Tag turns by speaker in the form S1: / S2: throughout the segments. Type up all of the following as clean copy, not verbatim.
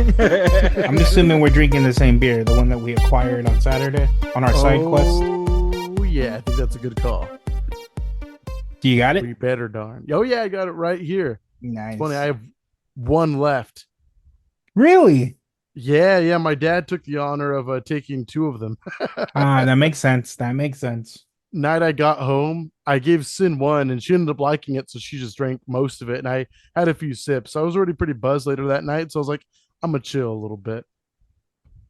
S1: I'm assuming we're drinking the same beer, the one that we acquired on Saturday on our side quest.
S2: Oh yeah, I think that's a good call.
S1: Do you got it?
S2: We better darn. Oh yeah, I got it right here. It's funny. I
S1: Nice.
S2: have one left.
S1: Really?
S2: Yeah. My dad took the honor of taking two of them.
S1: Ah, that makes sense. That makes sense.
S2: Night I got home, I gave Sin one, and she ended up liking it, so she just drank most of it, and I had a few sips. I was already pretty buzzed later that night, so I was like, I'm gonna chill a little bit.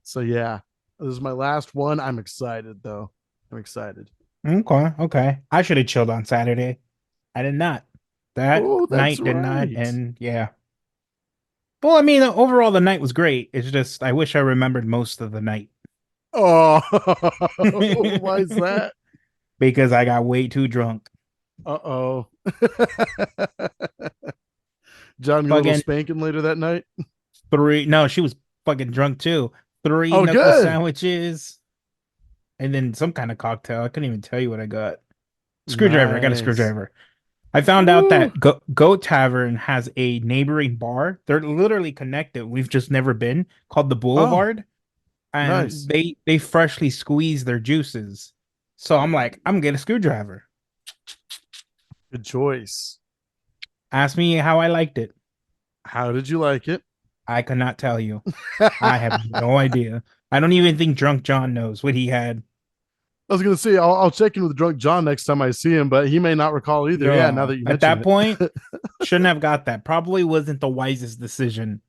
S2: So yeah, this is my last one. I'm excited though. I'm excited.
S1: Okay, okay. I should have chilled on Saturday. I did not. That
S2: Oh, that's
S1: night did not,
S2: right.
S1: and yeah. Well, I mean, overall the night was great. It's just I wish I remembered most of the night
S2: Oh, why is that?
S1: because I got way too drunk.
S2: Uh oh. John, a little
S1: Fucking
S2: spanking later that night.
S1: three. No, she was fucking drunk too. Three
S2: Oh,
S1: knuckle
S2: good.
S1: sandwiches and then some kind of cocktail. I couldn't even tell you what I got. Screwdriver. I got a
S2: Nice.
S1: screwdriver. I found out
S2: Woo.
S1: that Goat Tavern has a neighboring bar. They're literally connected. We've just never been, called the
S2: Oh,
S1: Boulevard, and
S2: nice.
S1: they freshly squeeze their juices. So I'm like, I'm gonna get a screwdriver.
S2: Good choice.
S1: Ask me how I liked it.
S2: How did you like it?
S1: I could not tell you. I have no idea. I don't even think Drunk John knows what he had.
S2: I was gonna say I'll check in with drunk John next time I see him, but he may not recall either. Yeah, now
S1: No,
S2: that you
S1: at that
S2: mention
S1: point,
S2: it.
S1: shouldn't have got that. Probably wasn't the wisest decision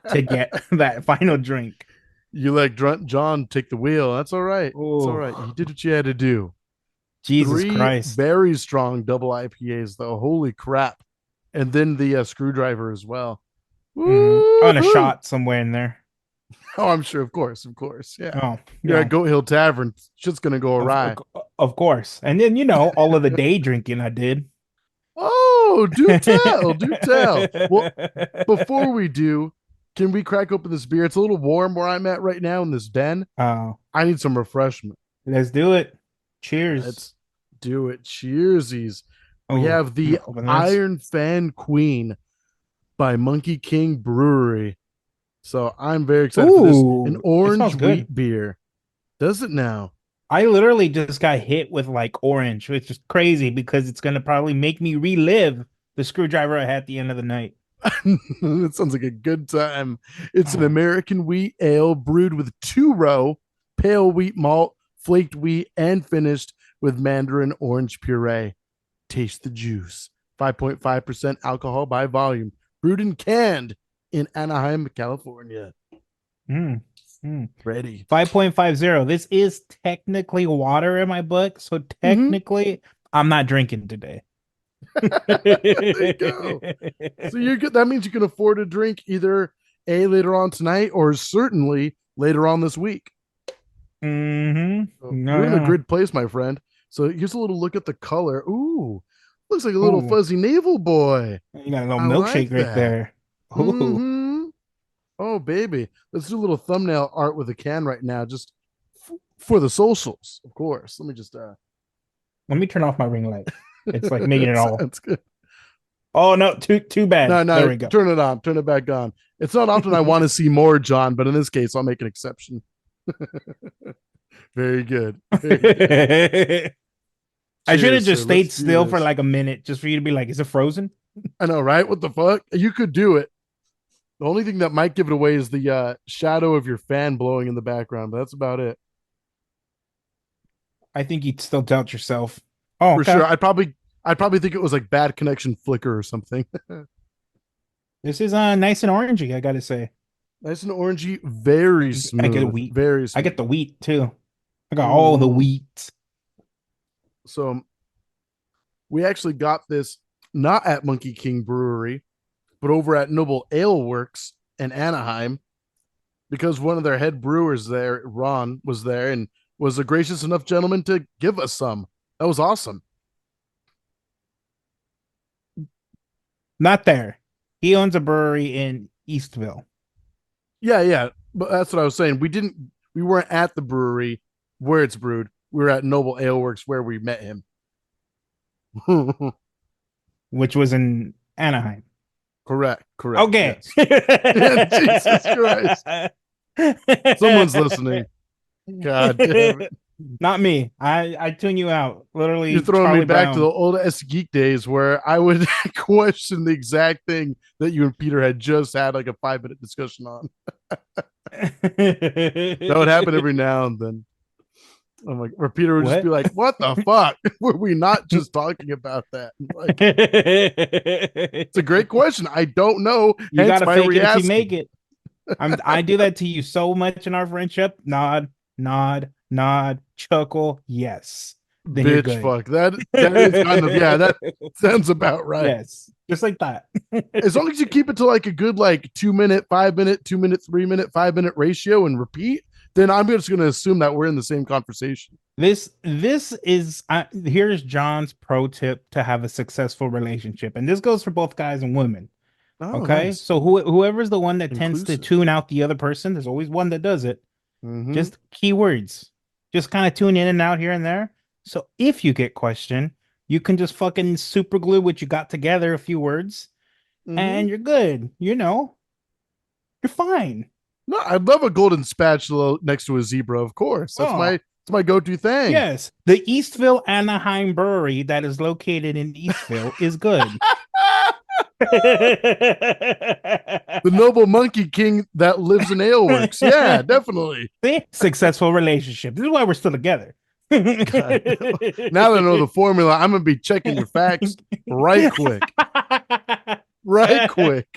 S1: to get that final drink.
S2: You let drunk John take the wheel. That's all right. It's all right. You
S1: Oh,
S2: did what you had to do.
S1: Jesus
S2: Three
S1: Christ.
S2: very strong double IPAs though. Holy crap! And then the screwdriver as well.
S1: On a
S2: Woo-hoo!
S1: shot somewhere in there.
S2: Oh, I'm sure. Of course. Yeah.
S1: Oh,
S2: You're at
S1: yeah.
S2: Goat Hill Tavern. Shit's gonna go
S1: Of,
S2: awry.
S1: of of course. And then all of the day drinking I did.
S2: Oh, do tell, do tell. Well, before we do, can we crack open this beer? It's a little warm where I'm at right now in this den.
S1: Oh,
S2: I need some refreshment.
S1: let's do it. Cheers.
S2: Let's do it. Cheersies. We
S1: Oh,
S2: have
S1: I'm
S2: the
S1: gonna open this.
S2: Iron Fan Queen by Monkey King Brewery. So I'm very excited for this. An
S1: Ooh, it
S2: orange
S1: smells good.
S2: wheat beer. Does it now?
S1: I literally just got hit with like orange, which is crazy because it's gonna probably make me relive the screwdriver I had at the end of the night.
S2: It sounds like a good time. It's an
S1: Oh,
S2: American wheat ale brewed with 2 row pale wheat malt, flaked wheat, and finished with mandarin orange puree. Taste the juice. 5.5% alcohol by volume. Brewed and canned in Anaheim, California.
S1: mm, mm.
S2: Ready.
S1: 5.50. This is technically water in my book, so
S2: Mm-hmm.
S1: technically I'm not drinking today.
S2: There you go. So you're good. That means you can afford a drink either A later on tonight or certainly later on this week.
S1: Mm-hmm.
S2: So
S1: No,
S2: you're in a
S1: no.
S2: good place, my friend. So here's a little look at the color. Ooh, looks like a little
S1: Ooh,
S2: fuzzy navel boy.
S1: you got a little
S2: I like
S1: milkshake right
S2: that.
S1: there. Ooh,
S2: Mm-hmm. Oh, baby. Let's do a little thumbnail art with a can right now, just for the socials, of course. Let me just
S1: let me turn off my ring light. It's like making it all.
S2: sounds good.
S1: Oh no, too bad.
S2: No,
S1: There
S2: no,
S1: we go.
S2: turn it on, turn it back on. It's not often I want to see more, John, but in this case, I'll make an exception. Very good. Very good.
S1: I should have
S2: Cheers,
S1: just
S2: sir. Let's
S1: stayed
S2: do
S1: still for
S2: this.
S1: like a minute just for you to be like, is it frozen?
S2: I know, right? What the fuck? You could do it. The only thing that might give it away is the shadow of your fan blowing in the background, but that's about it.
S1: I think you'd still doubt yourself. Oh,
S2: For sure.
S1: okay.
S2: I'd probably think it was like bad connection flicker or something.
S1: This is nice and orangey, I gotta say.
S2: Nice and orangey, very
S1: I get
S2: smooth.
S1: wheat.
S2: Very
S1: I get
S2: smooth.
S1: the wheat too. I got all the
S2: Mm-hmm.
S1: wheat.
S2: So we actually got this not at Monkey King Brewery, but over at Noble Ale Works in Anaheim, because one of their head brewers there, Ron, was there and was a gracious enough gentleman to give us some. That was awesome.
S1: Not there. He owns a brewery in Eastville.
S2: Yeah. But that's what I was saying. We weren't at the brewery where it's brewed. We were at Noble Ale Works where we met him.
S1: Which was in Anaheim.
S2: Correct.
S1: Okay.
S2: Yes. Jesus Christ. Someone's listening. God damn it.
S1: Not me. I tune you out.
S2: You're
S1: Literally,
S2: throwing me
S1: Charlie
S2: back to the
S1: Brown.
S2: old S geek days where I would question the exact thing that you and Peter had just had like a 5 minute discussion on. That would happen every now and then. I'm like, where Peter would just be
S1: What?
S2: like, "What the fuck? Were we not just talking about that?" Like, it's a great question. I don't know.
S1: You
S2: Hence
S1: gotta
S2: my
S1: fake it if you make
S2: re-asking.
S1: it. I do that to you so much in our friendship. Nod, nod, nod, chuckle. Yes. Then you're
S2: Bitch,
S1: good.
S2: fuck that is kind of, yeah, that sounds about right.
S1: Yes. Just like that.
S2: As long as you keep it to like a good like 2 minute, 5 minute, 2 minute, 3 minute, 5 minute ratio and repeat, then I'm just going to assume that we're in the same conversation.
S1: This is here's John's pro tip to have a successful relationship, and this goes for both guys and women.
S2: Oh,
S1: Okay,
S2: nice.
S1: so whoever's the one that tends to
S2: Inclusive.
S1: tune out the other person, there's always one that does it.
S2: Mm-hmm.
S1: Just keywords, just kind of tune in and out here and there. So if you get questioned, you can just fucking super glue what you got together, a few words,
S2: Mm-hmm.
S1: and you're good. You're fine.
S2: No, I'd love a golden spatula next to a zebra, of course.
S1: Oh,
S2: That's my go-to thing.
S1: yes, the Eastville Anaheim Brewery that is located in Eastville is good.
S2: The noble monkey king that lives in aleworks. Yeah, definitely.
S1: See? Successful relationship. This is why we're still together.
S2: God. Now that I know the formula, I'm gonna be checking your facts right quick. Right quick.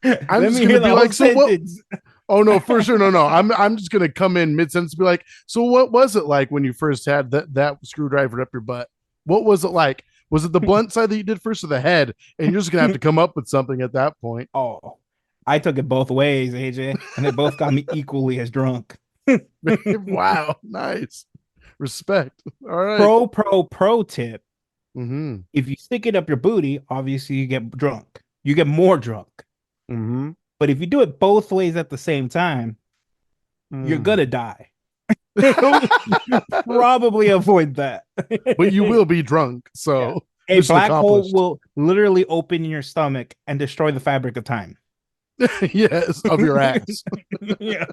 S2: I'm
S1: Let
S2: just
S1: me hear
S2: gonna
S1: the
S2: be
S1: whole
S2: like, so what?
S1: sentence.
S2: Oh no, for sure. No. I'm just gonna come in mid-sentence and be like, so what was it like when you first had that screwdriver up your butt? What was it like? Was it the blunt side that you did first or the head? And you're just gonna have to come up with something at that point.
S1: Oh, I took it both ways, AJ, and they both got me equally as drunk.
S2: Wow, nice. Respect. All right.
S1: Pro tip.
S2: Mm-hmm.
S1: If you stick it up your booty, obviously you get drunk. You get more drunk.
S2: Mm-hmm.
S1: But if you do it both ways at the same time, you're
S2: Mm.
S1: gonna die. Probably avoid that.
S2: But you will be drunk.
S1: Yeah.
S2: So
S1: A
S2: mission
S1: black hole
S2: accomplished.
S1: will literally open your stomach and destroy the fabric of time.
S2: Yes, of your ass.
S1: Yes.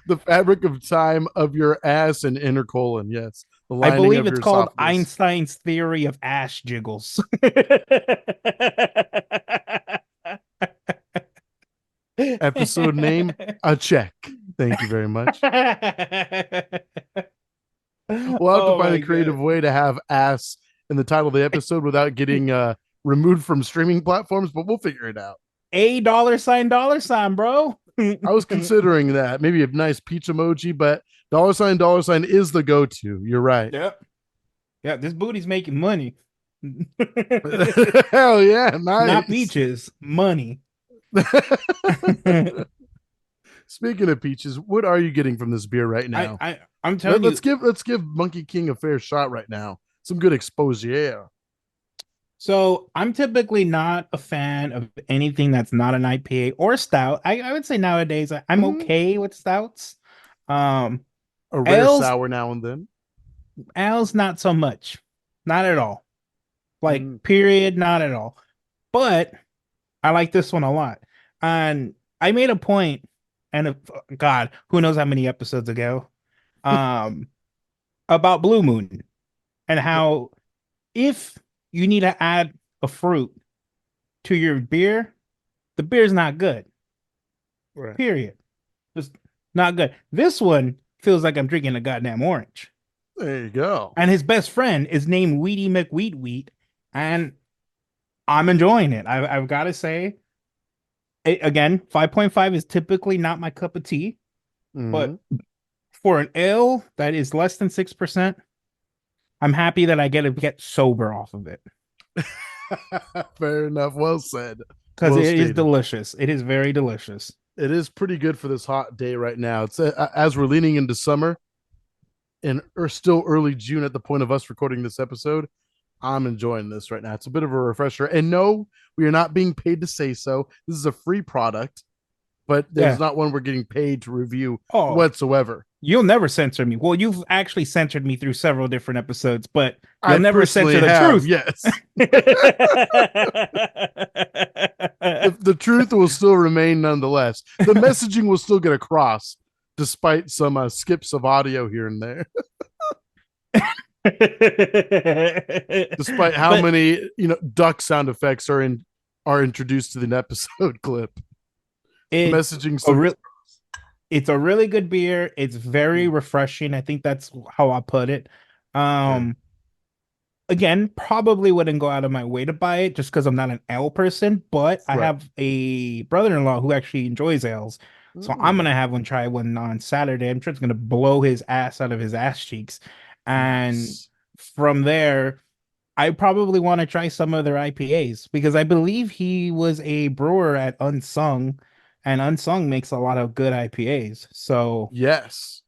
S2: The fabric of time of your ass and inner colon. Yes. The
S1: I
S2: lining
S1: believe
S2: of
S1: it's
S2: your
S1: called
S2: esophagus.
S1: Einstein's theory of ass jiggles.
S2: Episode name, a check. Thank you very much. We'll have to
S1: Oh
S2: find
S1: my
S2: a creative
S1: god.
S2: way to have ass in the title of the episode without getting removed from streaming platforms, but we'll figure it out.
S1: A dollar sign, bro.
S2: I was considering that. Maybe a nice peach emoji, but dollar sign is the go-to. You're right.
S1: Yep. Yeah, this booty's making money.
S2: Hell yeah,
S1: Not
S2: nice.
S1: peaches, money.
S2: Speaking of peaches, what are you getting from this beer right
S1: I,
S2: now?
S1: I I'm telling you.
S2: Let's give Monkey King a fair shot right now. Some good exposure.
S1: So I'm typically not a fan of anything that's not an IPA or stout. I would say nowadays I'm
S2: Mm-hmm.
S1: okay with stouts. Um,
S2: A rare
S1: ales,
S2: sour now and then.
S1: ales, not so much, not at all. Like
S2: Mm.
S1: period, not at all. But I like this one a lot, and I made a point, and God, who knows how many episodes ago, um, about Blue Moon and how if you need to add a fruit to your beer, the beer's not good.
S2: Right.
S1: Period. It's not good. This one feels like I'm drinking a goddamn orange.
S2: There you go.
S1: And his best friend is named Weedy McWheat, and I'm enjoying it. I've got to say, again, 5.5 is typically not my cup of tea,
S2: Mm-hmm.
S1: but for an ale that is less than 6%, I'm happy that I get to get sober off of it
S2: Fair enough. Well said.
S1: because
S2: Well
S1: it is
S2: stated.
S1: delicious. It is very delicious.
S2: It is pretty good for this hot day right now. It's as we're leaning into summer and still early June at the point of us recording this episode. I'm enjoying this right now. It's a bit of a refresher. And no, we are not being paid to say so. This is a free product. but there's
S1: Yeah.
S2: not one we're getting paid to review
S1: Oh,
S2: whatsoever.
S1: you'll never censor me. Well, you've actually censored me through several different episodes, but
S2: I
S1: you'll never censor
S2: personally
S1: the
S2: have,
S1: truth.
S2: yes. The truth will still remain nonetheless. The messaging will still get across, despite some skips of audio here and there. Despite how
S1: But
S2: many duck sound effects are introduced to the episode clip, the
S1: it's
S2: messaging
S1: a
S2: still
S1: real
S2: gets.
S1: it's a really good beer. It's very refreshing. I think that's how I put it.
S2: Yeah,
S1: Um, again, probably wouldn't go out of my way to buy it just because I'm not an ale person, but I
S2: right.
S1: have a brother-in-law who actually enjoys ales. So I'm
S2: Mm,
S1: gonna have one try one on Saturday. I'm sure it's gonna blow his ass out of his ass cheeks. And
S2: nice.
S1: from there, I probably want to try some of their IPAs because I believe he was a brewer at Unsung, and Unsung makes a lot of good IPAs. So
S2: Yes.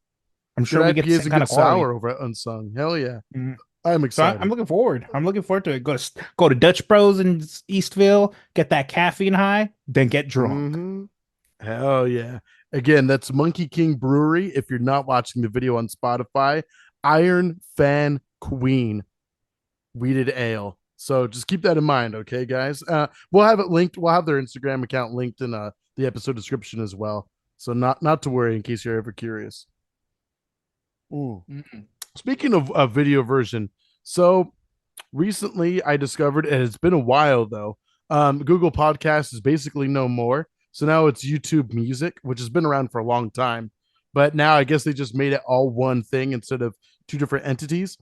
S1: I'm
S2: Good
S1: sure we get the
S2: IPAs
S1: same
S2: and
S1: kind
S2: good
S1: of quality.
S2: sour over at Unsung. Hell yeah.
S1: Mhm.
S2: I'm
S1: So I'm
S2: excited.
S1: looking forward. I'm looking forward to it. Go to Dutch Bros in Eastville, get that caffeine high, then get drunk.
S2: Mm-hmm. Hell yeah. Again, that's Monkey King Brewery. If you're not watching the video on Spotify, Iron Fan Queen Weeded Ale. So just keep that in mind, okay, guys? We'll have it linked. We'll have their Instagram account linked in the episode description as well. So not to worry in case you're ever curious. Ooh.
S1: Mm.
S2: Speaking of a video version, so recently I discovered, and it's been a while though, Google Podcast is basically no more. So now it's YouTube Music, which has been around for a long time. But now I guess they just made it all one thing instead of two different entities.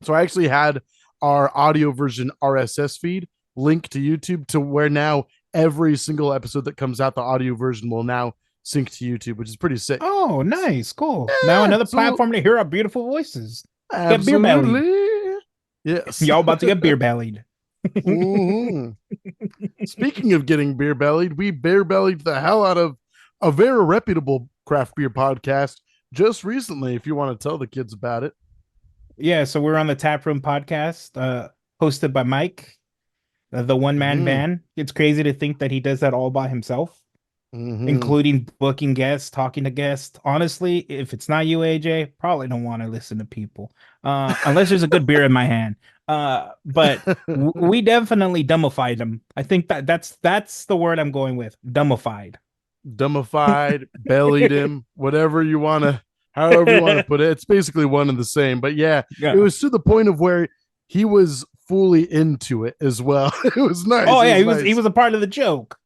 S2: So I actually had our audio version RSS feed linked to YouTube to where now every single episode that comes out, the audio version will now sync to YouTube, which is pretty sick.
S1: Oh,
S2: So,
S1: nice, cool. Now
S2: yeah,
S1: another
S2: so
S1: platform to hear our beautiful voices. Get beer bellied.
S2: absolutely. Yes.
S1: Y'all about to get beer bellied.
S2: Mhm. Speaking of getting beer bellied, we beer bellied the hell out of a very reputable craft beer podcast just recently. If you want to tell the kids about it.
S1: Yeah, so we're on the Taproom podcast, hosted by Mike, the one man
S2: Mm-hmm.
S1: band. It's crazy to think that he does that all by himself,
S2: Mm-hmm.
S1: including booking guests, talking to guests. Honestly, if it's not you, AJ, probably don't want to listen to people, unless there's a good beer in my hand. But we definitely dumbified him. I think that's the word I'm going with. Dumbified.
S2: Dumbified, bellied him, whatever you want to, however you want to put it. It's basically one and the same. But yeah, it
S1: Yeah.
S2: was to the point of where he was fully into it as well. It was nice.
S1: Oh
S2: It
S1: yeah,
S2: was
S1: he
S2: nice
S1: was a part of the joke.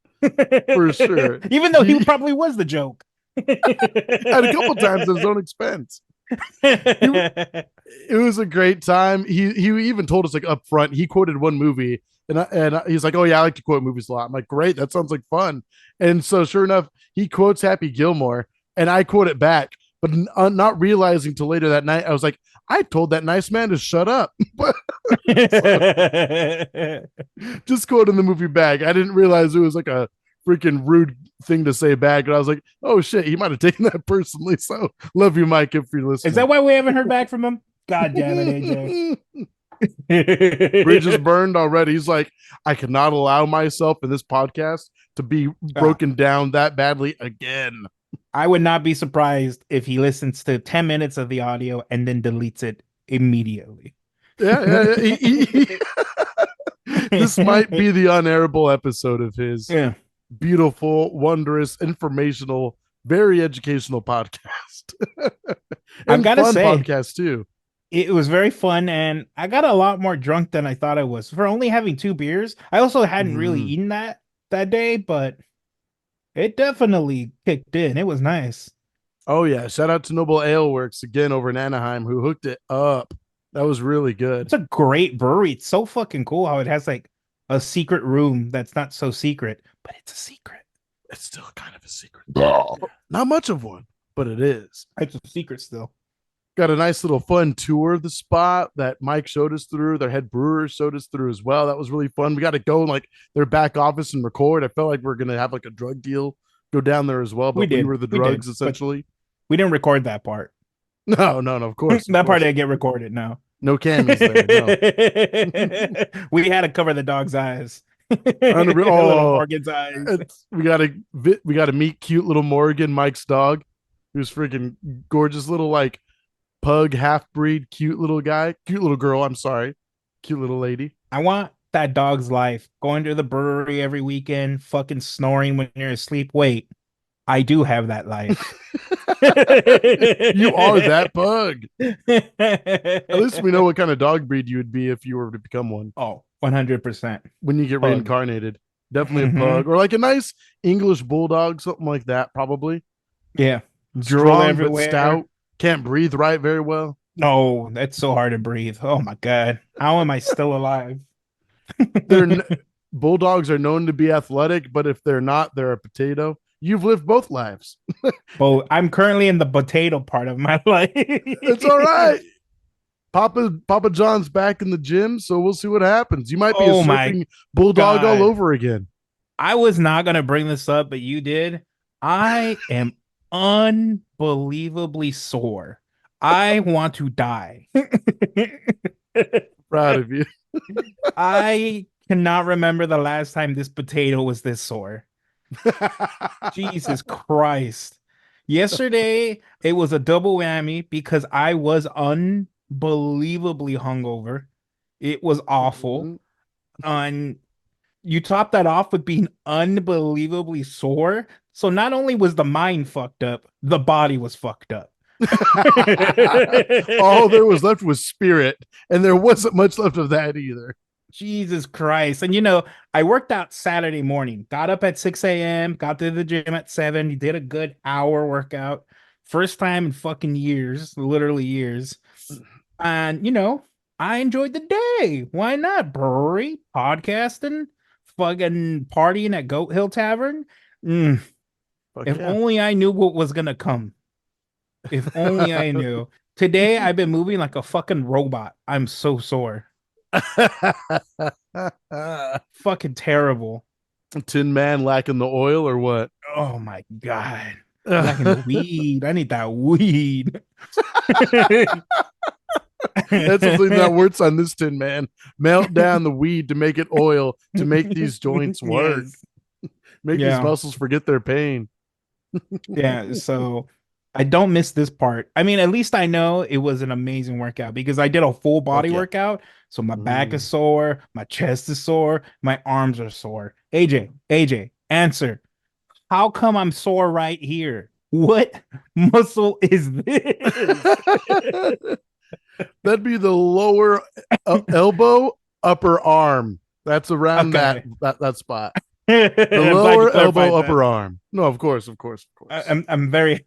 S2: for sure.
S1: Even though he
S2: He
S1: probably was the joke.
S2: had a couple times at his own expense. He, it was a great time. He even told us like up front. He quoted one movie, and he's like, "Oh yeah, I like to quote movies a lot." I'm like, "Great, that sounds like fun." And so, sure enough, he quotes Happy Gilmore, and I quote it back, but not realizing till later that night, I was like, "I told that nice man to shut up," but so, just quoting the movie back. I didn't realize it was like a freaking rude thing to say back, and I was like, "Oh shit, he might have taken that personally." So, love you, Mike, if you're
S1: Is
S2: listening.
S1: that why we haven't heard back from him? God damn it,
S2: Bridges
S1: AJ.
S2: burned already. He's like, I cannot allow myself in this podcast to be
S1: Ah,
S2: broken down that badly again.
S1: I would not be surprised if he listens to 10 minutes of the audio and then deletes it immediately.
S2: Yeah. This might be the unairable episode of his
S1: Yeah.
S2: beautiful, wondrous, informational, very educational podcast
S1: I've
S2: and
S1: got to
S2: fun
S1: say,
S2: podcast too.
S1: it was very fun, and I got a lot more drunk than I thought I was for only having two beers. I also hadn't really
S2: Mm.
S1: eaten that day, but it definitely kicked in. It was nice.
S2: Oh yeah, shout out to Noble Ale Works again over in Anaheim who hooked it up. That was really good.
S1: It's a great brewery. It's so fucking cool how it has like a secret room that's not so secret, but it's a secret.
S2: It's still kind of a secret.
S1: Yeah.
S2: Not much of one, but it is.
S1: It's a secret still.
S2: Got a nice little fun tour of the spot that Mike showed us through. Their head brewer showed us through as well. That was really fun. We got to go in like their back office and record. I felt like we are gonna have like a drug deal go down there as well,
S1: We
S2: but we
S1: did.
S2: were the
S1: We did.
S2: drugs
S1: But
S2: essentially.
S1: we didn't record that part.
S2: No, of course, of
S1: That part
S2: course.
S1: didn't get recorded, no.
S2: No camis there. No.
S1: We had to cover the dog's eyes. Little
S2: Oh,
S1: Morgan's eyes.
S2: we gotta meet cute little Morgan, Mike's dog, who's freaking gorgeous little like pug half breed, cute little guy, cute little girl. I'm sorry, cute little lady.
S1: I want that dog's life. Going to the brewery every weekend, fucking snoring when you're asleep. Wait, I do have that life.
S2: You are that pug. At least we know what kind of dog breed you would be if you were to become one
S1: Oh, 100%
S2: when you get
S1: pug.
S2: reincarnated. Definitely a
S1: Hmm.
S2: pug or like a nice English bulldog, something like that. Probably
S1: Yeah. Drool
S2: strong but
S1: everywhere.
S2: stout. Can't breathe right very well.
S1: Oh, that's so hard to breathe. Oh my God. How am I still alive?
S2: They're bulldogs are known to be athletic, but if they're not, they're a potato. You've lived both lives.
S1: Well, I'm currently in the potato part of my life.
S2: It's all right. Papa John's back in the gym, so we'll see what happens. You might be a
S1: Oh my
S2: surfing bulldog all
S1: God.
S2: over again.
S1: I was not going to bring this up, but you did. I am unbelievably sore. I want to die.
S2: Proud of you.
S1: I cannot remember the last time this potato was this sore. Jesus Christ. Yesterday, it was a double whammy because I was unbelievably hungover. It was awful. And you top that off with being unbelievably sore. So not only was the mind fucked up, the body was fucked up.
S2: All there was left was spirit, and there wasn't much left of that either.
S1: Jesus Christ. And I worked out Saturday morning, got up at 6 a.m., got to the gym at 7, did a good hour workout. First time in fucking years, literally years. And I enjoyed the day. Why not? Brewery, podcasting, fucking partying at Goat Hill Tavern. Mm,
S2: Fuck
S1: if
S2: yeah.
S1: only I knew what was gonna come. If only I knew. Today I've been moving like a fucking robot. I'm so sore. Fucking terrible.
S2: Tin Man lacking the oil or what?
S1: Oh my God. Lacking the weed. I need that weed.
S2: That's something that works on this Tin Man. Melt down the weed to make it oil to make these joints work.
S1: Yes.
S2: Make these
S1: Yeah.
S2: muscles forget their pain.
S1: Yeah. So I don't miss this part. I mean, at least I know it was an amazing workout because I did a full body
S2: Fuck yeah.
S1: workout. So my back is
S2: Mm.
S1: sore, my chest is sore, my arms are sore. AJ, answer. How come I'm sore right here? What muscle is this?
S2: That'd be the lower elbow, upper arm. That's around that
S1: Okay.
S2: that spot. The
S1: I'm glad you
S2: lower elbow,
S1: clarified that.
S2: upper arm. No, of course, of course, of
S1: I,
S2: course.
S1: I'm I'm very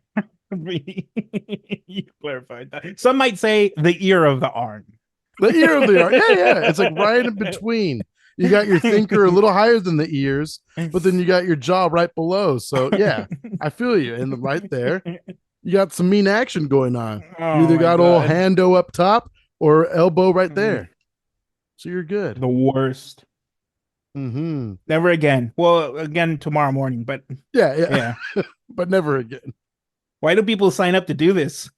S1: you clarified that. Some might say the ear of the arm.
S2: The ear of the arm. Yeah, yeah. It's like right in between. You got your thinker a little higher than the ears, but then you got your jaw right below. So yeah, I feel you. And right there, you got some mean action going on. You
S1: Oh
S2: either
S1: my
S2: got old
S1: God.
S2: hando up top or elbow right
S1: Mm,
S2: there. So you're good.
S1: the worst.
S2: Mm-hmm.
S1: Never again. Well, again tomorrow morning, but
S2: Yeah, yeah.
S1: yeah.
S2: But never again.
S1: Why do people sign up to do this?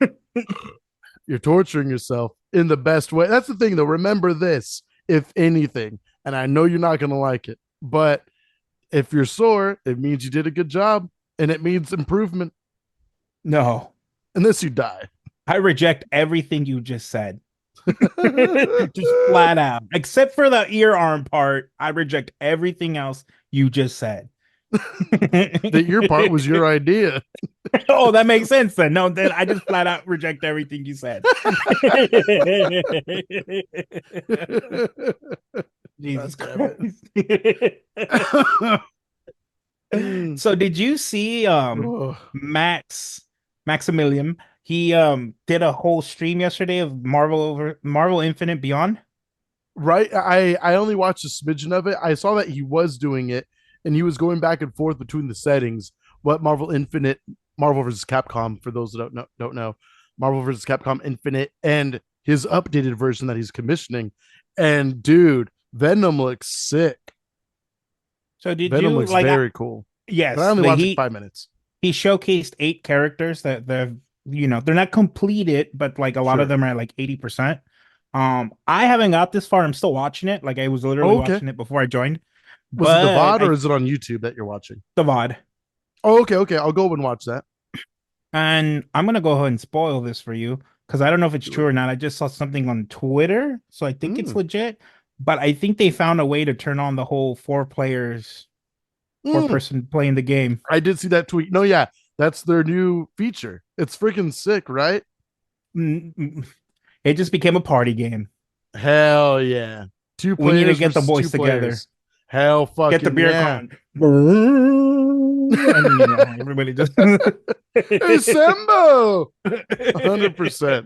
S2: You're torturing yourself in the best way. That's the thing, though. Remember this, if anything, and I know you're not going to like it, but if you're sore, it means you did a good job and it means improvement
S1: No.
S2: unless you die.
S1: I reject everything you just said. Just flat out. Except for the ear arm part, I reject everything else you just said.
S2: The ear part was your idea.
S1: Oh, that makes sense then. No, then I just flat out reject everything you said.
S2: God
S1: Jesus
S2: damn
S1: Christ.
S2: it. Mm.
S1: So did you see
S2: Oh.
S1: Maximilian? He did a whole stream yesterday of Marvel Infinite Beyond.
S2: Right. I only watched a smidgen of it. I saw that he was doing it and he was going back and forth between the settings. What Marvel versus Capcom, for those that don't know, Marvel versus Capcom Infinite, and his updated version that he's commissioning. And dude, Venom looks sick.
S1: So did
S2: Venom
S1: you
S2: looks
S1: like
S2: very cool. But I
S1: yes,
S2: only
S1: the
S2: watched like
S1: he
S2: 5 minutes.
S1: he showcased 8 characters that they're not completed, but like a lot of
S2: Sure.
S1: them are like 80%. I haven't got this far. I'm still watching it. Like I was literally
S2: Oh, okay.
S1: watching it before I joined.
S2: Was it the
S1: but
S2: VOD or is it on YouTube that you're watching?
S1: the VOD.
S2: Oh, okay, okay. I'll go and watch that.
S1: And I'm gonna go ahead and spoil this for you because I don't know if it's
S2: Do
S1: true
S2: it.
S1: or not. I just saw something on Twitter, so I think it's
S2: Mm.
S1: legit. But I think they found a way to turn on the whole four
S2: Mm.
S1: person playing the game.
S2: I did see that tweet. No, yeah, that's their new feature. It's freaking sick, right?
S1: Mm, mm. It just became a party game.
S2: Hell yeah. Two
S1: We need to
S2: players
S1: get the
S2: versus two
S1: boys together.
S2: players. Hell
S1: Get the
S2: fucking
S1: beer
S2: yeah.
S1: going. And yeah, everybody just
S2: Hey, Sembo! 100%.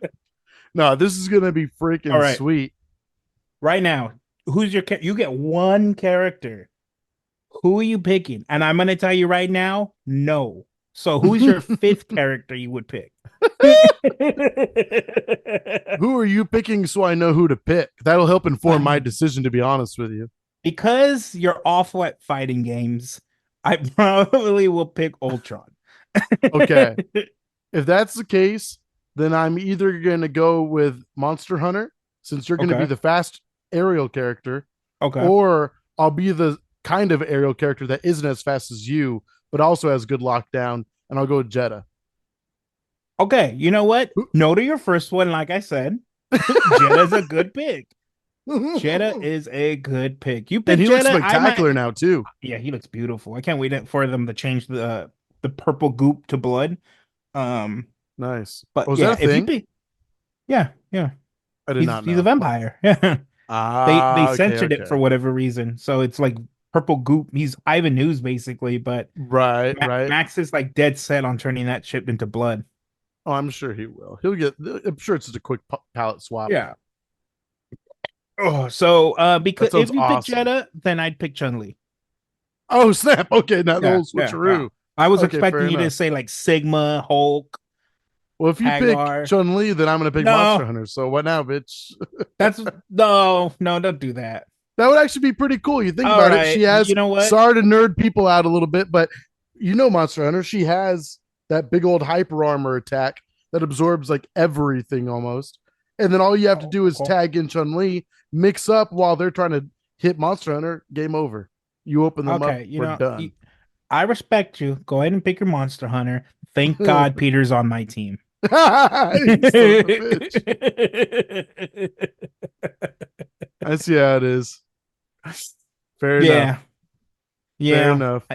S2: No, this is going to be
S1: All
S2: freaking
S1: right.
S2: sweet.
S1: Right now, you get one character. Who are you picking? And I'm gonna tell you right now, no. So who's your fifth character you would pick?
S2: Who are you picking so I know who to pick? That'll help inform my
S1: Um,
S2: decision, to be honest with you.
S1: because you're awful at fighting games, I probably will pick Ultron.
S2: Okay. If that's the case, then I'm either going to go with Monster Hunter, since you're going to be
S1: Okay.
S2: the fast aerial character,
S1: Okay.
S2: or I'll be the kind of aerial character that isn't as fast as you, but also has good lockdown, and I'll go with Jeddah.
S1: Okay. You know what? No to your first one, like I said. Jetta's a good pick. Jetta
S2: And
S1: is a good pick. You pick
S2: he looks
S1: Jetta, I might.
S2: spectacular now, too.
S1: Yeah, he looks beautiful. I can't wait for them to change the purple goop to blood. Um,
S2: Nice.
S1: but
S2: Oh, is that
S1: yeah,
S2: a
S1: if you
S2: thing?
S1: pick, yeah, yeah,
S2: I did not
S1: he's a
S2: know.
S1: vampire. Yeah, they
S2: Ah, okay,
S1: censored it
S2: okay.
S1: for whatever reason, so it's like purple goop. He's Ivan News basically, but
S2: Right, right.
S1: Max is like dead set on turning that shit into blood.
S2: Oh, I'm sure he will. He'll get. I'm sure it's just a quick palette swap.
S1: Yeah. Oh, so
S2: That
S1: because
S2: sounds
S1: if you pick
S2: awesome.
S1: Jetta, then I'd pick Chun-Li.
S2: Oh snap! Okay, now the
S1: Yeah,
S2: whole
S1: yeah, yeah.
S2: switcheroo.
S1: I was
S2: Okay, fair
S1: expecting you to
S2: enough.
S1: say like Sigma, Hulk,
S2: Well, if you pick
S1: Hagar.
S2: Chun Li, then I'm gonna pick Monster
S1: No,
S2: Hunter. So what now, bitch?
S1: that's no, no, don't do that.
S2: That would actually be pretty cool. You think
S1: All
S2: about it. She
S1: right,
S2: has.
S1: you know what?
S2: Sorry to nerd people out a little bit, but you know Monster Hunter. She has that big old hyper armor attack that absorbs like everything almost. And then all you have to
S1: Oh,
S2: do is
S1: oh,
S2: tag in Chun Li, mix up while they're trying to hit Monster Hunter. Game over. You open them up.
S1: okay,
S2: We're done.
S1: I respect you. Go ahead and pick your Monster Hunter. Thank God Peter's on my team.
S2: You son of a bitch. I see how it is. Fair enough.
S1: Yeah,
S2: Fair
S1: yeah.
S2: enough.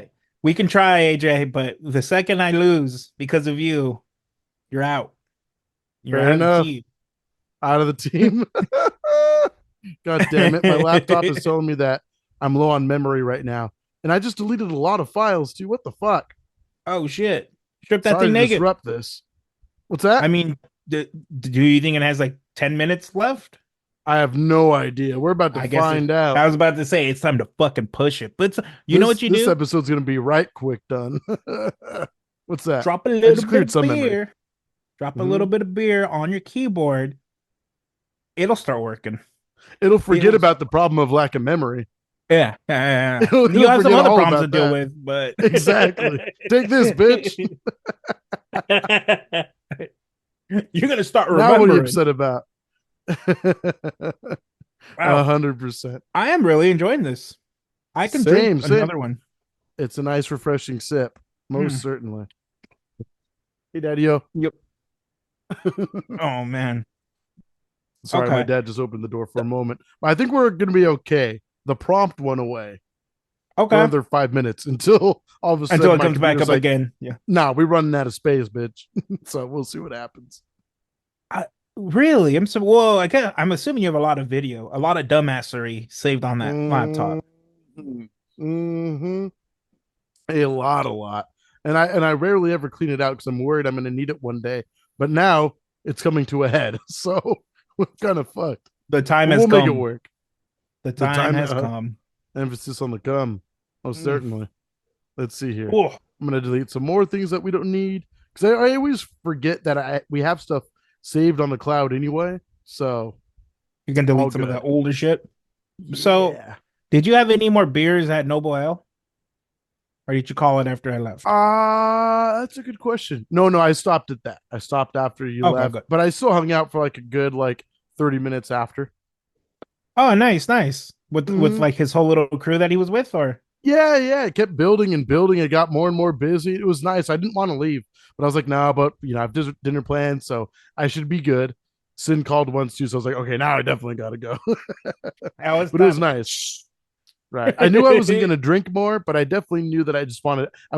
S1: We can try, AJ, but the second I lose because of you, you're out. You're
S2: Fair
S1: out of the
S2: enough.
S1: team.
S2: Out of the team. God damn it. My laptop is telling me that I'm low on memory right now. And I just deleted a lot of files too. What the fuck?
S1: Oh shit! Strip that
S2: Sorry
S1: thing
S2: to
S1: naked.
S2: disrupt this. What's that?
S1: I mean, do you think it has like 10 minutes left?
S2: I have no idea. We're about to
S1: I guess
S2: find out.
S1: I was about to say it's time to fucking push it. But you know
S2: This
S1: what you
S2: this
S1: do?
S2: episode's gonna be right quick done. What's that?
S1: Drop a
S2: I
S1: little
S2: just
S1: bit
S2: cleared
S1: of
S2: some memory.
S1: beer. Drop a
S2: Mm-hmm.
S1: little bit of beer on your keyboard. It'll start working.
S2: It'll forget
S1: It'll
S2: about the problem of lack of memory.
S1: yeah, yeah, yeah.
S2: It'll,
S1: You
S2: it'll
S1: have some
S2: forget
S1: other
S2: all
S1: problems to
S2: about
S1: deal
S2: that.
S1: with, but
S2: Exactly. Take this, bitch.
S1: you're gonna start
S2: Now what are you
S1: remembering.
S2: upset about?
S1: Wow,
S2: 100%.
S1: I am really enjoying this. I can drink
S2: Same, same.
S1: another one.
S2: It's a nice, refreshing sip.
S1: Hmm.
S2: Most certainly. Hey, Daddy-o.
S1: Yep. Oh man.
S2: Sorry, my
S1: Okay.
S2: dad just opened the door for a moment. I think we're going to be okay. The prompt went away for
S1: Okay.
S2: another 5 minutes until all of a
S1: Until
S2: sudden
S1: it
S2: my
S1: comes back
S2: computer's
S1: up
S2: like,
S1: again. Yeah.
S2: nah, we're running out of space, bitch. So we'll see what happens.
S1: Really? I'm so well. I'm assuming you have a lot of video, a lot of dumbassery saved on that laptop.
S2: Mm-hmm. Mm-hmm. A lot, a lot. And I rarely ever clean it out because I'm worried I'm going to need it one day. But now it's coming to a head, so we're kind of fucked.
S1: The time
S2: But
S1: has
S2: we'll make it
S1: come.
S2: work.
S1: The
S2: The
S1: time
S2: time
S1: has come.
S2: emphasis on the come, most
S1: Mm.
S2: certainly. Let's see here.
S1: Oh,
S2: I'm gonna delete some more things that we don't need because I always forget that we have stuff saved on the cloud anyway. So
S1: you can
S2: all
S1: delete some of that
S2: good.
S1: older shit. So,
S2: Yeah.
S1: did you have any more beers at Noble Ale, or did you call it after I left?
S2: That's a good question. No, no, I stopped at that. I stopped after you
S1: Okay,
S2: left,
S1: good.
S2: but I still hung out for like a good 30 minutes after.
S1: Oh, nice, nice. with
S2: Mhm.
S1: like his whole little crew that he was with, or
S2: Yeah, yeah. It kept building and building. It got more and more busy. It was nice. I didn't want to leave, but I was like, nah, but I have dinner plans, so I should be good. Sin called once too, so I was like, okay, now I definitely gotta go.
S1: I was
S2: But it was
S1: that
S2: nice. Right. I knew I wasn't gonna drink more, but I definitely knew that I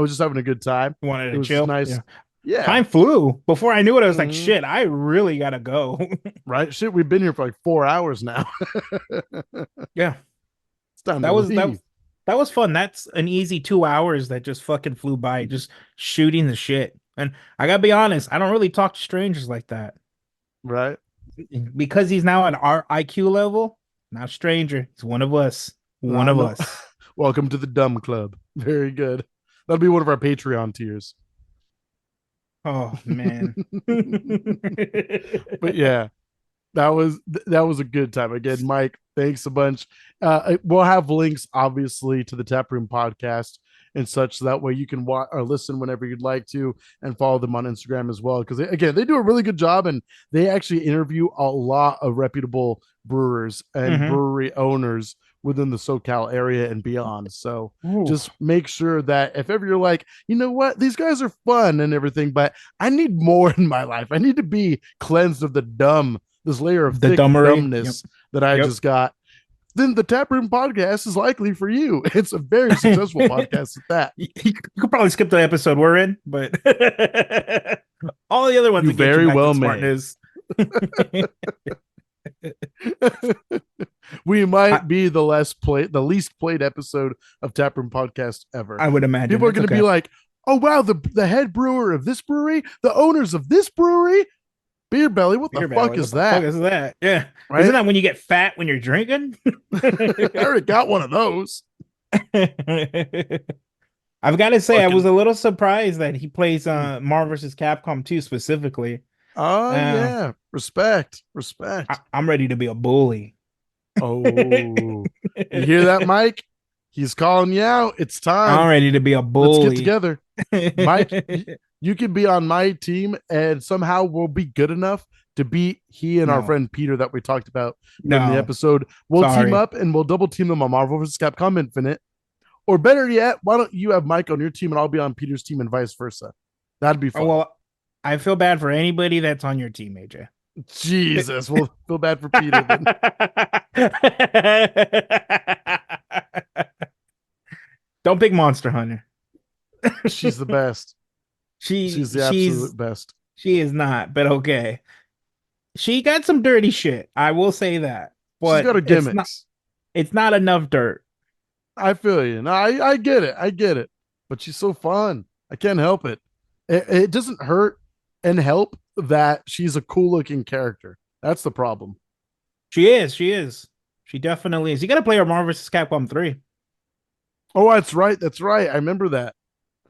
S2: was just having a good time.
S1: wanted
S2: It
S1: to
S2: was
S1: chill.
S2: nice.
S1: Yeah,
S2: Yeah.
S1: time flew. Before I knew it, I was like,
S2: Mhm.
S1: shit, I really gotta go.
S2: Right. Shit, we've been here for like 4 hours now.
S1: Yeah,
S2: It's time to
S1: that was
S2: leave.
S1: that was fun. That's an easy 2 hours that just fucking flew by, just shooting the shit. And I gotta be honest, I don't really talk to strangers like that
S2: Right.
S1: because he's now at our IQ level. Not a stranger. He's one of us. One of
S2: No.
S1: us.
S2: Welcome to the dumb club. Very good. That'll be one of our Patreon tiers.
S1: Oh man.
S2: But yeah, that was a good time. Again, Mike, thanks a bunch. We'll have links obviously to the Taproom podcast and such, so that way you can watch or listen whenever you'd like to, and follow them on Instagram as well, because again, they do a really good job, and they actually interview a lot of reputable brewers and
S1: Hmm.
S2: brewery owners within the SoCal area and beyond. So
S1: Ooh,
S2: just make sure that if ever you're like, you know what, these guys are fun and everything, but I need more in my life. I need to be cleansed of the dumb, this layer of
S1: the
S2: thick
S1: dumbery. Yep.
S2: dumbness that I
S1: Yep.
S2: just got, then the Taproom podcast is likely for you. It's a very successful podcast at that.
S1: You could probably skip the episode we're in, but all the other ones
S2: You
S1: that get you
S2: very
S1: back to
S2: well
S1: smart
S2: may.
S1: news.
S2: We
S1: I,
S2: might be the least played episode of Taproom podcast ever.
S1: I would imagine
S2: People are
S1: it's
S2: going to be
S1: okay.
S2: like, "Oh wow, the head brewer of this brewery, the owners of this brewery, Beer Belly. What the
S1: Beer
S2: fuck
S1: Valley, what
S2: is
S1: the fuck
S2: that?"
S1: is that? Yeah. Isn't
S2: Right?
S1: that when you get fat when you're drinking?
S2: I already got one of those.
S1: I've got to say, I was
S2: Fucking.
S1: a little surprised that he plays Marvel vs. Capcom 2 specifically.
S2: Oh
S1: Uh,
S2: yeah, respect, respect.
S1: I'm ready to be a bully.
S2: Oh, you hear that, Mike? He's calling you out. It's
S1: I'm
S2: time.
S1: ready to be a
S2: Let's get
S1: bully.
S2: together. Mike, you can be on my team, and somehow we'll be good enough to beat he and our
S1: No,
S2: friend Peter that we talked about during the
S1: no,
S2: episode. We'll team
S1: sorry.
S2: up and we'll double team them on Marvel vs. Capcom Infinite. Or better yet, why don't you have Mike on your team and I'll be on Peter's team and vice versa? That'd be
S1: Oh,
S2: fun.
S1: well, I feel bad for anybody that's on your team, AJ.
S2: Jesus, we'll feel bad for Peter then.
S1: Don't pick Monster Hunter.
S2: She's the best.
S1: She
S2: She's the
S1: she's
S2: absolute best.
S1: she is not, but okay. She got some dirty shit. I will say that.
S2: She's
S1: But
S2: got her gimmicks.
S1: it's not enough dirt.
S2: I feel you. No, I get it. I get it. But she's so fun. I can't help it. It doesn't hurt and help that she's a cool looking character. That's the problem.
S1: She is, she is. She definitely is. You gotta play her Marvel vs. Capcom 3.
S2: Oh, that's right. That's right. I remember that.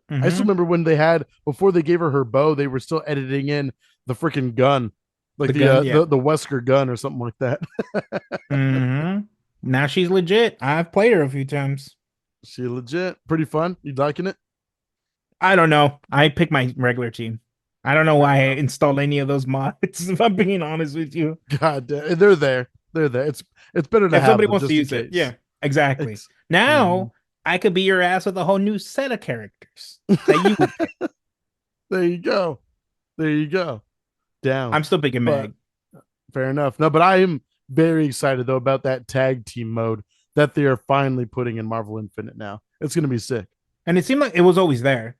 S2: I still
S1: Mm-hmm.
S2: remember when they had, before they gave her bow, they were still editing in the freaking gun, like
S1: The gun, yeah.
S2: the Wesker gun or something like that.
S1: Mm-hmm. Now she's legit. I've played her a few times.
S2: She legit, pretty fun. You liking it?
S1: I don't know. I pick my regular team. I don't know
S2: Fair
S1: why I
S2: enough.
S1: installed any of those mods, if I'm being honest with you.
S2: God damn, they're there. They're there. It's better to
S1: If
S2: have
S1: somebody
S2: them
S1: wants to
S2: just in
S1: use it,
S2: case.
S1: yeah, exactly.
S2: It's mhm.
S1: Now I could be your ass with a whole new set of characters that you would pick.
S2: There you go. There you go. Down.
S1: I'm still picking
S2: But
S1: Meg.
S2: fair enough. No, but I am very excited though about that tag team mode that they are finally putting in Marvel Infinite now. It's gonna be sick.
S1: And it seemed like it was always there.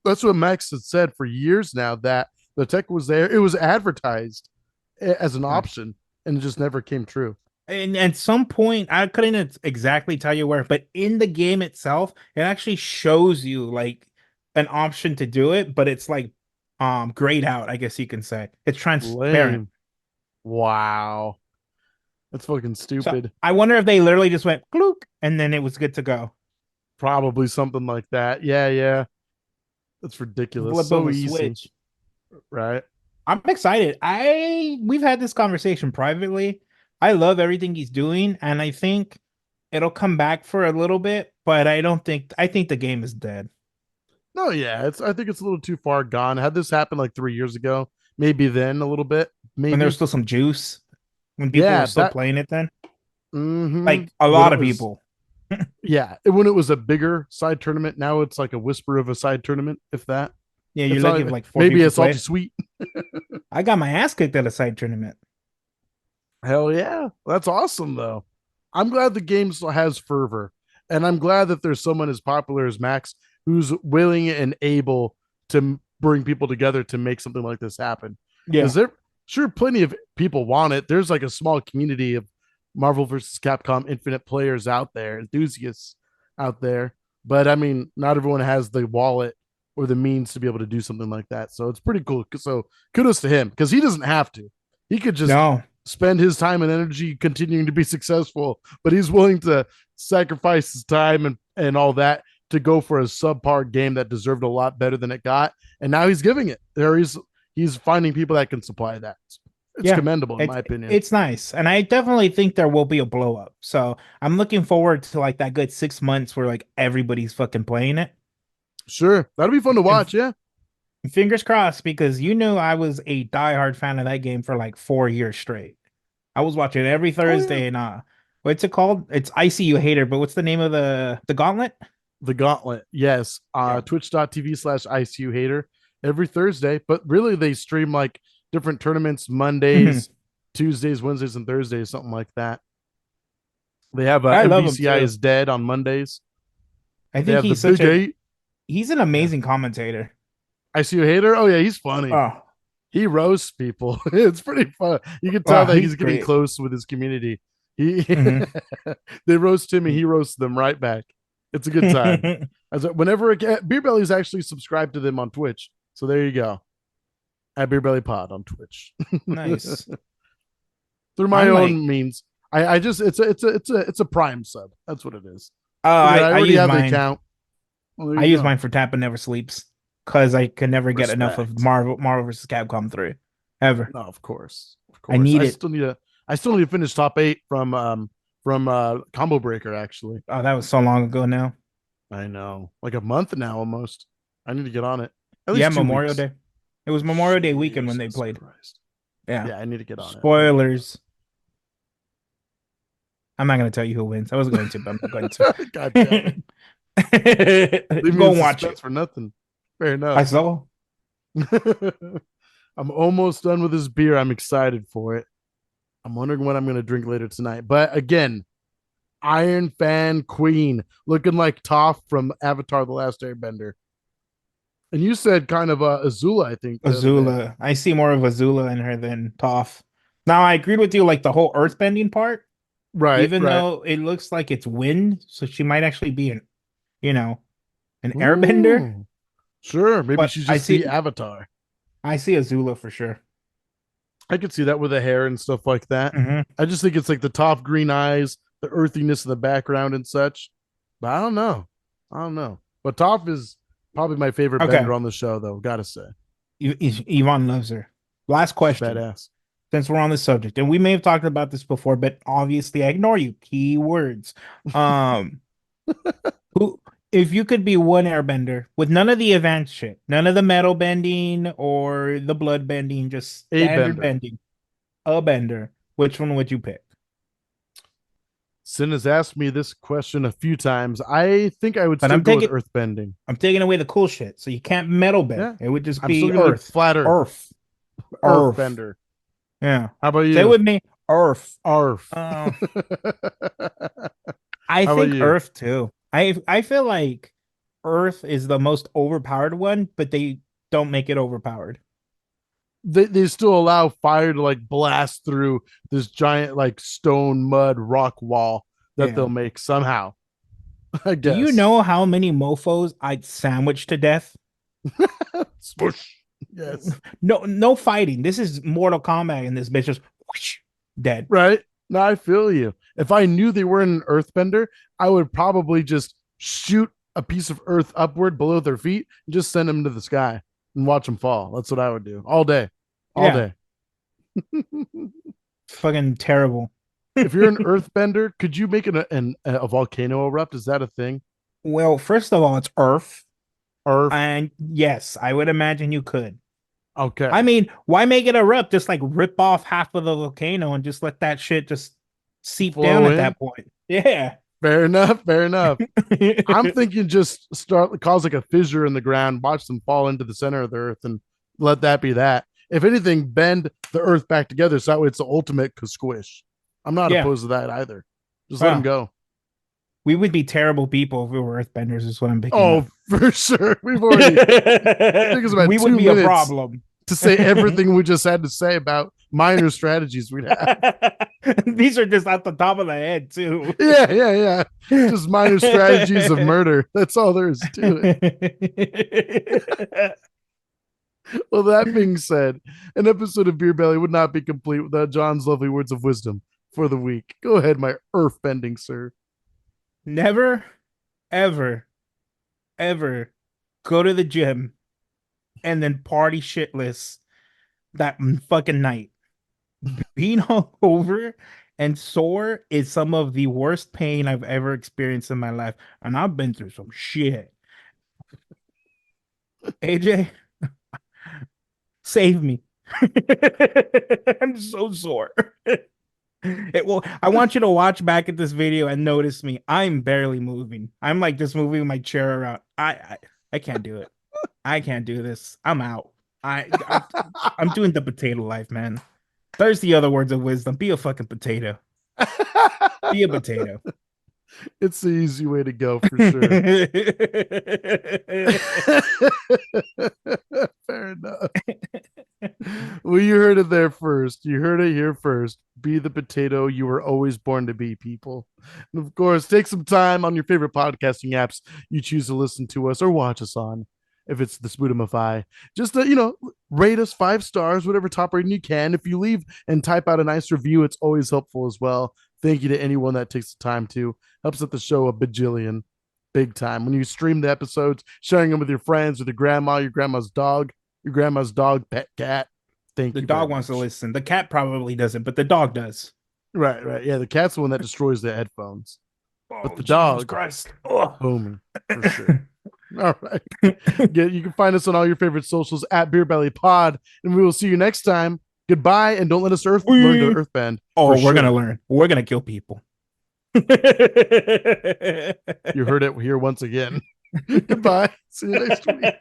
S2: That's what Max had said for years now, that the tech was there. It was advertised as an
S1: Right.
S2: option and it just never came true.
S1: And at some point, I couldn't exactly tell you where, but in the game itself, it actually shows you like an option to do it, but it's like grayed out, I guess you can say. It's transparent.
S2: Lame. Wow. That's fucking
S1: So
S2: stupid.
S1: I wonder if they literally just went glook and then it was good to go.
S2: Probably something like that. Yeah, yeah. That's ridiculous.
S1: Flip of
S2: So
S1: a
S2: easy,
S1: switch.
S2: right?
S1: I'm excited. We've had this conversation privately. I love everything he's doing, and I think it'll come back for a little bit, but I think the game is dead.
S2: No, yeah. I think it's a little too far gone. Had this happened like 3 years ago, maybe then a little bit,
S1: When there was
S2: maybe.
S1: still some juice, when people were
S2: Yeah,
S1: still
S2: that
S1: playing it then. Like a
S2: When
S1: lot
S2: it
S1: of
S2: was,
S1: people.
S2: yeah, when it was a bigger side tournament, now it's like a whisper of a side tournament, if that.
S1: Yeah, you're
S2: It's
S1: lucky
S2: not
S1: if like four
S2: maybe a
S1: people
S2: salty
S1: play.
S2: sweet.
S1: I got my ass kicked at a side tournament.
S2: Hell yeah. That's awesome though. I'm glad the game still has fervor. And I'm glad that there's someone as popular as Max who's willing and able to bring people together to make something like this happen.
S1: Yeah.
S2: Because there sure plenty of people want it. There's like a small community of Marvel versus Capcom Infinite players out there, enthusiasts out there. But I mean, not everyone has the wallet or the means to be able to do something like that. So it's pretty cool. So kudos to him because he doesn't have to. He could just
S1: No.
S2: spend his time and energy continuing to be successful, but he's willing to sacrifice his time and all that to go for a subpar game that deserved a lot better than it got. And now he's giving it. He's finding people that can supply that. It's
S1: Yeah.
S2: commendable in my opinion.
S1: It's nice. And I definitely think there will be a blow up. So I'm looking forward to like that good 6 months where like everybody's fucking playing it.
S2: Sure. That'll be fun to
S1: And
S2: watch. Yeah.
S1: fingers crossed, because you knew I was a diehard fan of that game for like 4 years straight. I was watching every
S2: Oh yeah.
S1: Thursday and what's it called? It's ICU Hater, but what's the name of the gauntlet?
S2: The Gauntlet. Yes.
S1: Yeah.
S2: Twitch.tv/ICU hater every Thursday. But really they stream like different tournaments
S1: Mhm.
S2: Mondays, Tuesdays, Wednesdays, and Thursdays, something like that. They have
S1: I love him
S2: MVCI
S1: too.
S2: is dead on Mondays.
S1: I
S2: They
S1: think
S2: have the Big Eight.
S1: he's an
S2: Yeah.
S1: amazing commentator.
S2: I see a hater. Oh yeah, he's funny.
S1: Oh,
S2: He roasts people. It's pretty fun. You can tell
S1: wow,
S2: that
S1: he's
S2: he's getting
S1: great.
S2: close with his community. He
S1: Mhm.
S2: they roast him and he roasts them right back. It's a good time. As whenever Beer Belly's actually subscribed to them on Twitch. So there you go. At BeerBellyPod on Twitch.
S1: Nice.
S2: Through my
S1: I'm like,
S2: own means. I just it's a prime sub. That's what it is.
S1: oh,
S2: Figured I
S1: I
S2: already
S1: use
S2: have the
S1: mine.
S2: account. Well, there
S1: I
S2: you
S1: use
S2: go.
S1: mine for Tap and Never Sleeps because I can never get enough of
S2: Respect.
S1: Marvel versus Capcom 3 ever.
S2: No, of course. Of
S1: I
S2: course.
S1: need it.
S2: I still need to finish top 8 from Combo Breaker actually.
S1: Oh, that was so long ago now.
S2: I know. Like a month now almost. I need to get on it. At
S1: Yeah,
S2: least two
S1: Memorial
S2: weeks.
S1: Day. It was Memorial Day weekend when they
S2: Jesus
S1: played.
S2: Christ.
S1: Yeah.
S2: Yeah, I need to get on it.
S1: Spoilers. I'm not gonna tell you who wins. I was going to, but I'm not going
S2: God damn it. Leave me
S1: Go
S2: in
S1: watch
S2: suspense
S1: it.
S2: for nothing. Fair
S1: I
S2: enough.
S1: saw.
S2: I'm almost done with this beer. I'm excited for it. I'm wondering what I'm going to drink later tonight. But again, Iron Fan Queen, looking like Toph from Avatar: The Last Airbender. And you said kind of Azula, I think, the other day.
S1: Azula. I see more of Azula in her than Toph. Now I agreed with you, like the whole earthbending part,
S2: Right,
S1: even
S2: right.
S1: though it looks like it's wind, so she might actually be you know, an airbender.
S2: Ooh, sure. Maybe
S1: But
S2: she's just the Avatar.
S1: I see Azula for sure.
S2: I could see that with the hair and stuff like that.
S1: Hmm.
S2: I just think it's like the Toph green eyes, the earthiness in the background and such. But I don't know. I don't know. But Toph is probably my favorite
S1: Okay,
S2: bender on the show, though. Gotta say,
S1: Yvonne loves her. Last
S2: she's
S1: question,
S2: badass.
S1: since we're on the subject, and we may have talked about this before, but obviously I ignore you. Keywords. Um, who, if you could be one airbender with none of the advanced shit, none of the metal bending or the blood bending, just
S2: A
S1: standard
S2: bender.
S1: bending, a bender, which one would you pick?
S2: Sin has asked me this question a few times. I think I would
S1: But
S2: still go with earth bending.
S1: I'm taking away the cool shit, so you can't metal bend.
S2: Yeah,
S1: It would just
S2: I'm still
S1: be
S2: gonna do
S1: earth,
S2: flat earth.
S1: earth,
S2: Earth
S1: earth.
S2: bender.
S1: Yeah.
S2: How about
S1: Say it
S2: you?
S1: with me, earth.
S2: Earth.
S1: Uh,
S2: How
S1: I
S2: about
S1: think
S2: you?
S1: earth too. I feel like earth is the most overpowered one, but they don't make it overpowered.
S2: They still allow fire to like blast through this giant like stone mud rock wall that
S1: Yeah.
S2: they'll make somehow. I
S1: Do you
S2: guess.
S1: know how many mofos I'd sandwich to death?
S2: Swoosh. Yes.
S1: No, no fighting. This is Mortal Kombat, and this bitch just whoosh, dead.
S2: Right. No, I feel you. If I knew they were an earthbender, I would probably just shoot a piece of earth upward below their feet and just send them to the sky and watch them fall. That's what I would do all day. All
S1: Yeah,
S2: day.
S1: fucking terrible.
S2: If you're an earthbender, could you make a volcano erupt? Is that a thing?
S1: Well, first of all, it's Earth,
S2: Earth.
S1: and yes, I would imagine you could.
S2: Okay.
S1: I mean, why make it erupt? Just like rip off half of the volcano and just let that shit just seep down
S2: flow
S1: at
S2: in.
S1: that point. Yeah.
S2: Fair enough. Fair enough. I'm thinking just start cause like a fissure in the ground, watch them fall into the center of the earth, and let that be that. If anything, bend the earth back together so that way it's the ultimate squish. I'm not
S1: Yeah.
S2: opposed to that either. Just let them
S1: Wow.
S2: go.
S1: We would be terrible people if we were earthbenders, is what I'm picking up.
S2: Oh, for sure. We've already it took us about
S1: We would be a
S2: 2 minutes
S1: problem.
S2: to say everything we just had to say about minor strategies we'd have.
S1: These are just at the top of the head, too.
S2: Yeah, yeah, yeah. Just minor strategies of murder. That's all there is to it. Well, that being said, an episode of Beer Belly would not be complete without John's lovely words of wisdom for the week. Go ahead, my earth bending sir.
S1: Never, ever, ever go to the gym and then party shitless that fucking night. Being hungover and sore is some of the worst pain I've ever experienced in my life. And I've been through some shit. AJ, save me. I'm so sore. I want you to watch back at this video and notice me. I'm barely moving. I'm like just moving my chair around. I can't do it. I can't do this. I'm out. I'm doing the potato life, man. There's the other words of wisdom. Be a fucking potato. Be a potato.
S2: It's the easy way to go for sure. Fair enough. Well, you heard it there first. You heard it here first. Be the potato you were always born to be, people. And of course, take some time on your favorite podcasting apps you choose to listen to us or watch us on. If it's the Spoodamify, just rate us 5 stars, whatever top rating you can. If you leave and type out a nice review, it's always helpful as well. Thank you to anyone that takes the time to. Helps out the show a bajillion, big time. When you stream the episodes, sharing them with your friends, with your grandma's dog, pet cat. Thank
S1: The
S2: you.
S1: dog wants to listen. The cat probably doesn't, but the dog does.
S2: Right, right. Yeah, the cat's the one that destroys the headphones. But the
S1: Jesus
S2: dog,
S1: Christ.
S2: homie, for sure. All right. Yeah, you can find us on all your favorite socials at BeerBellyPod, and we will see you next time. Goodbye, and don't let us learn to earthbend.
S1: Oh, we're gonna learn. We're gonna kill people.
S2: You heard it here once again. Goodbye. See you next week.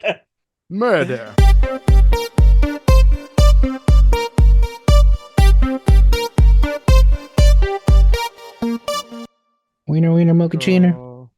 S2: Murder.
S1: Wiener, wiener, mochaccino.